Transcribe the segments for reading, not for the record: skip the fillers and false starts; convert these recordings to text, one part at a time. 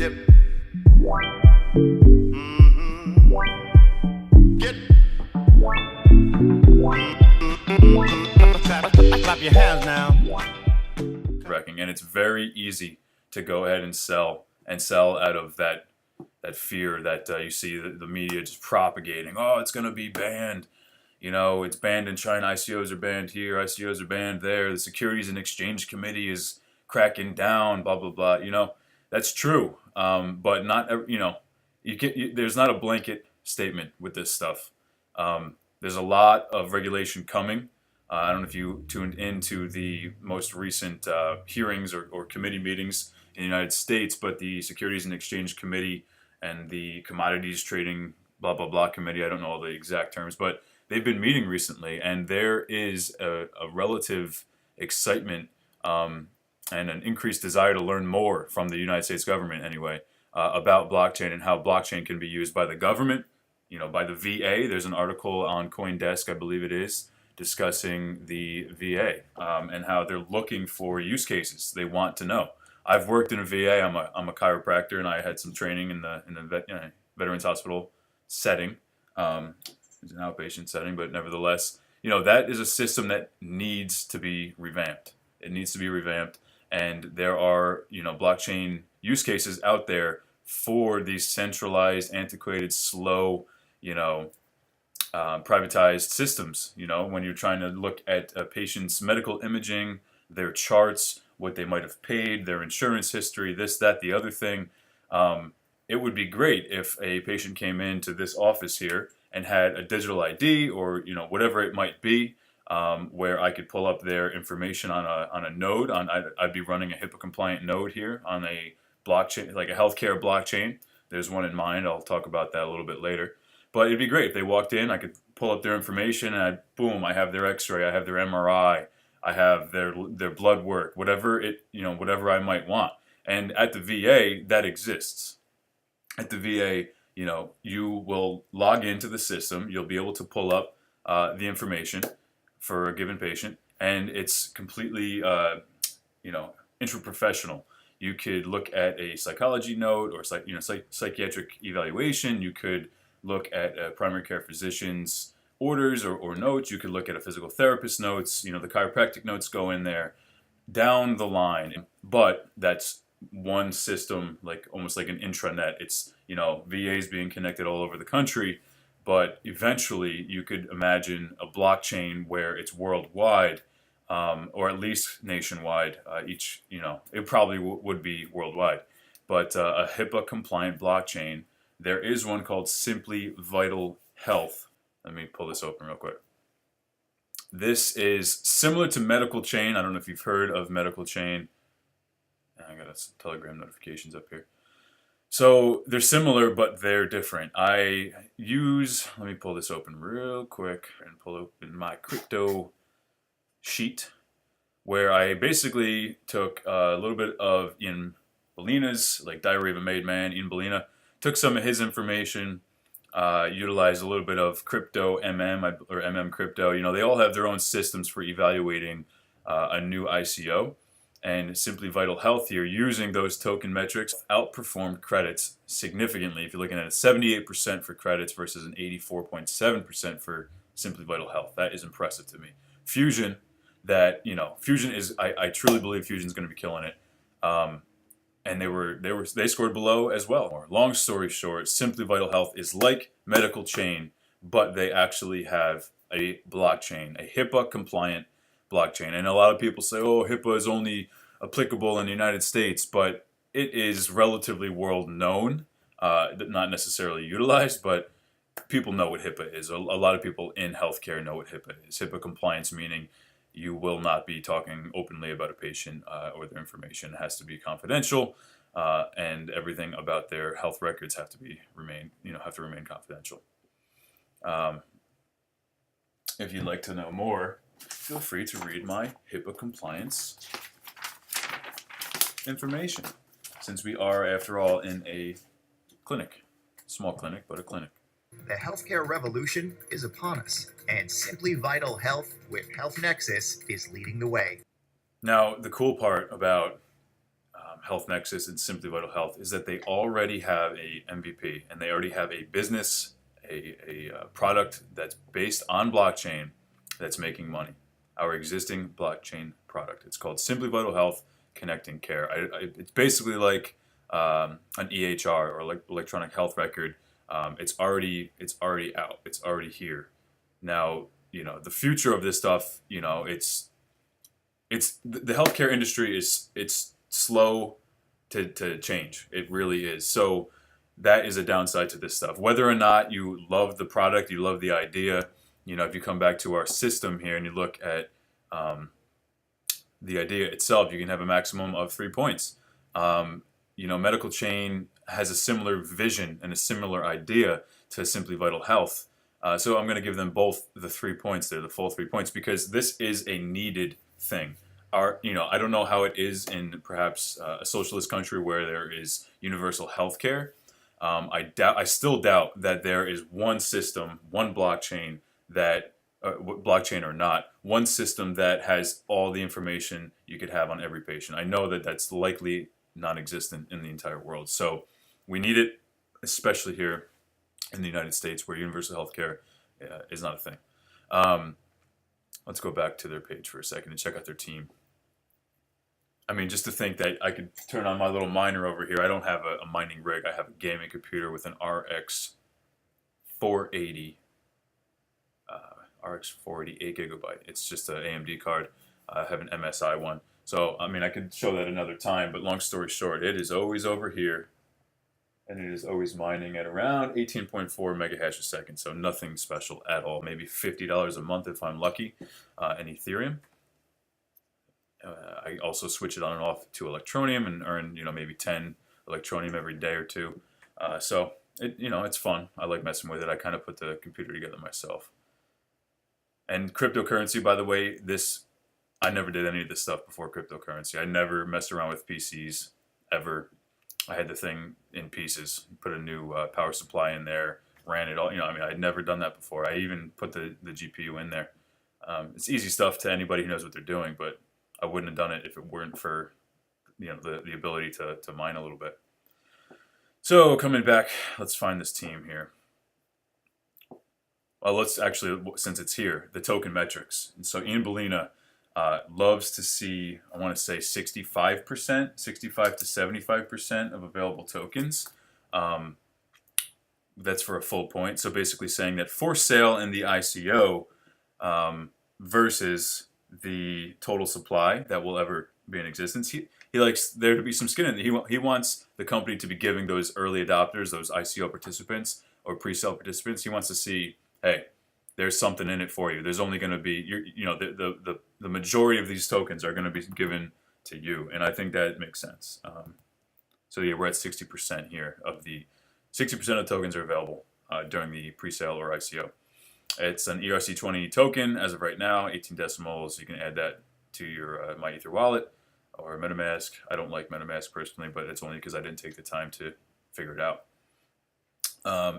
Dip. Mm-hmm. Get. Clap your hands now. And it's very easy to go ahead and sell out of that fear that you see the media just propagating. Oh, it's going to be banned. You know, it's banned in China. ICOs are banned here. ICOs are banned there. The Securities and Exchange Committee is cracking down. Blah blah blah. You know, that's true. But not. You know, there's not a blanket statement with this stuff. There's a lot of regulation coming. I don't know if you tuned into the most recent hearings or committee meetings in the United States, but the Securities and Exchange Committee and the Commodities Trading blah blah blah committee. I don't know all the exact terms, but they've been meeting recently, and there is a relative excitement and an increased desire to learn more from the United States government anyway about blockchain and how blockchain can be used by the government, you know, by the VA. There's an article on CoinDesk, I believe it is, discussing the VA and how they're looking for use cases. They want to know. I've worked in a VA. I'm a chiropractor, and I had some training in the Veterans Hospital setting. It's an outpatient setting, but nevertheless, you know, that is a system that needs to be revamped. It needs to be revamped, and there are, you know, blockchain use cases out there for these centralized, antiquated, slow, you know, privatized systems. You know, when you're trying to look at a patient's medical imaging, their charts, what they might have paid, their insurance history, this, that, the other thing. It would be great if a patient came into this office here and had a digital ID or, you know, whatever it might be, where I could pull up their information on a node. I'd be running a HIPAA compliant node here on a blockchain, like a healthcare blockchain. There's one in mind. I'll talk about that a little bit later. But it'd be great if they walked in, I could pull up their information, and boom, I have their X-ray, I have their MRI, I have their blood work, whatever whatever I might want. And at the VA, that exists. At the VA, you know, you will log into the system. You'll be able to pull up the information for a given patient, and it's completely, intraprofessional. You could look at a psychology note or psychiatric evaluation. You could look at a primary care physician's orders or notes. You could look at a physical therapist notes. You know, the chiropractic notes go in there down the line. But that's one system, like almost like an intranet. It's, you know, VAs being connected all over the country. But eventually you could imagine a blockchain where it's worldwide, or at least nationwide. It probably would be worldwide. But a HIPAA compliant blockchain. There is one called Simply Vital Health. Let me pull this open real quick. This is similar to Medical Chain. I don't know if you've heard of Medical Chain. I got some Telegram notifications up here. So they're similar, but they're different. Let me pull this open real quick and pull open my crypto sheet, where I basically took a little bit of Ian Bellina's, like Diary of a Made Man, Ian Bellina, took some of his information, utilized a little bit of crypto MM crypto. You know, they all have their own systems for evaluating a new ICO. And Simply Vital Health here, using those token metrics, outperformed credits significantly. If you're looking at 78% for credits versus an 84.7% for Simply Vital Health, that is impressive to me. Fusion is, I truly believe Fusion is going to be killing it. And they scored below as well. Long story short, Simply Vital Health is like Medical Chain, but they actually have a blockchain, a HIPAA compliant blockchain. And a lot of people say, oh, HIPAA is only applicable in the United States, but it is relatively world known, not necessarily utilized, but people know what HIPAA is. A lot of people in healthcare know what HIPAA is. HIPAA compliance meaning you will not be talking openly about a patient or their information. It has to be confidential, and everything about their health records have to remain confidential. If you'd like to know more, feel free to read my HIPAA compliance information, since we are, after all, in a clinic. Small clinic, but a clinic. The healthcare revolution is upon us, and Simply Vital Health with Health Nexus is leading the way. Now, the cool part about Health Nexus and Simply Vital Health is that they already have a MVP and they already have a business, a product that's based on blockchain that's making money. Our existing blockchain product. It's called Simply Vital Health Connecting Care. It's basically like an EHR or like electronic health record. It's already out. It's already here. Now, the future of this stuff, it's the healthcare industry it's slow to change. It really is. So that is a downside to this stuff. Whether or not you love the product, you love the idea, if you come back to our system here and you look at the idea itself, you can have a maximum of 3 points. Medical Chain has a similar vision and a similar idea to Simply Vital Health. So I'm going to give them both the 3 points there, the full 3 points, because this is a needed thing. I don't know how it is in perhaps a socialist country where there is universal health care. I still doubt that there is one system, one blockchain that, blockchain or not, one system that has all the information you could have on every patient. I know that that's likely non-existent in the entire world. So we need it, especially here in the United States where universal health care is not a thing. Let's go back to their page for a second and check out their team. I mean, just to think that I could turn on my little miner over here. I don't have a mining rig. I have a gaming computer with an RX 480, 8 gigabyte. It's just an AMD card. I have an MSI one. So, I mean, I could show that another time, but long story short, it is always over here, and it is always mining at around 18.4 megahash a second, so nothing special at all. Maybe $50 a month if I'm lucky in Ethereum. I also switch it on and off to Electronium and earn, maybe 10 Electronium every day or two. So, it's fun. I like messing with it. I kind of put the computer together myself. And cryptocurrency, by the way, I never did any of this stuff before cryptocurrency. I never messed around with PCs, ever. I had the thing in pieces, put a new power supply in there, ran it all. I'd never done that before. I even put the GPU in there. It's easy stuff to anybody who knows what they're doing, but I wouldn't have done it if it weren't for the ability to mine a little bit. So coming back, let's find this team here. Well, let's actually, since it's here, the token metrics. And so Ian Bellina loves to see, I want to say 65% to 75% of available tokens. That's for a full point. So basically saying that for sale in the ICO versus the total supply that will ever be in existence. He likes there to be some skin in it. He wants the company to be giving those early adopters, those ICO participants or pre-sale participants, he wants to see, hey, there's something in it for you. There's only going to be, the majority of these tokens are going to be given to you. And I think that makes sense. So yeah, we're at 60% here of the 60% of tokens are available during the pre-sale or ICO. It's an ERC20 token as of right now, 18 decimals. You can add that to your MyEther wallet or MetaMask. I don't like MetaMask personally, but it's only because I didn't take the time to figure it out.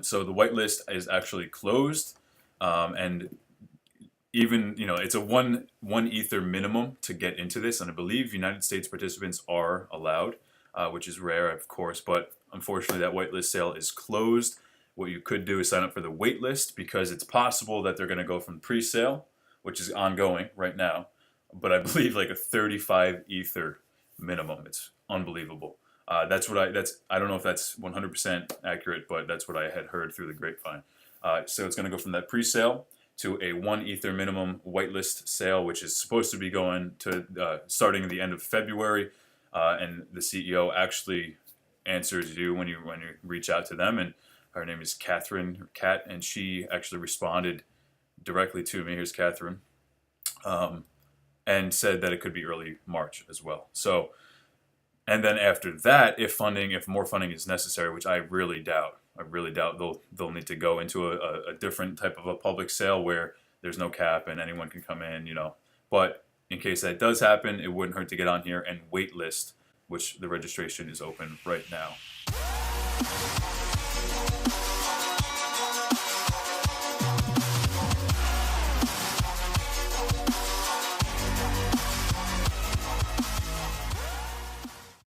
So the whitelist is actually closed, and even it's a one Ether minimum to get into this, and I believe United States participants are allowed, which is rare, of course. But unfortunately, that whitelist sale is closed. What you could do is sign up for the waitlist because it's possible that they're going to go from pre-sale, which is ongoing right now, but I believe like a 35 Ether minimum. It's unbelievable. I don't know if that's 100% accurate, but that's what I had heard through the grapevine. So it's going to go from that pre-sale to a 1 Ether minimum whitelist sale, which is supposed to be going to starting at the end of February. And the CEO actually answers you when you reach out to them, and her name is Catherine, or Kat, and she actually responded directly to me. Here's Catherine, and said that it could be early March as well. So. And then after that, if more funding is necessary, which I really doubt they'll need to go into a different type of a public sale where there's no cap and anyone can come in, But in case that does happen, it wouldn't hurt to get on here and wait list, which the registration is open right now.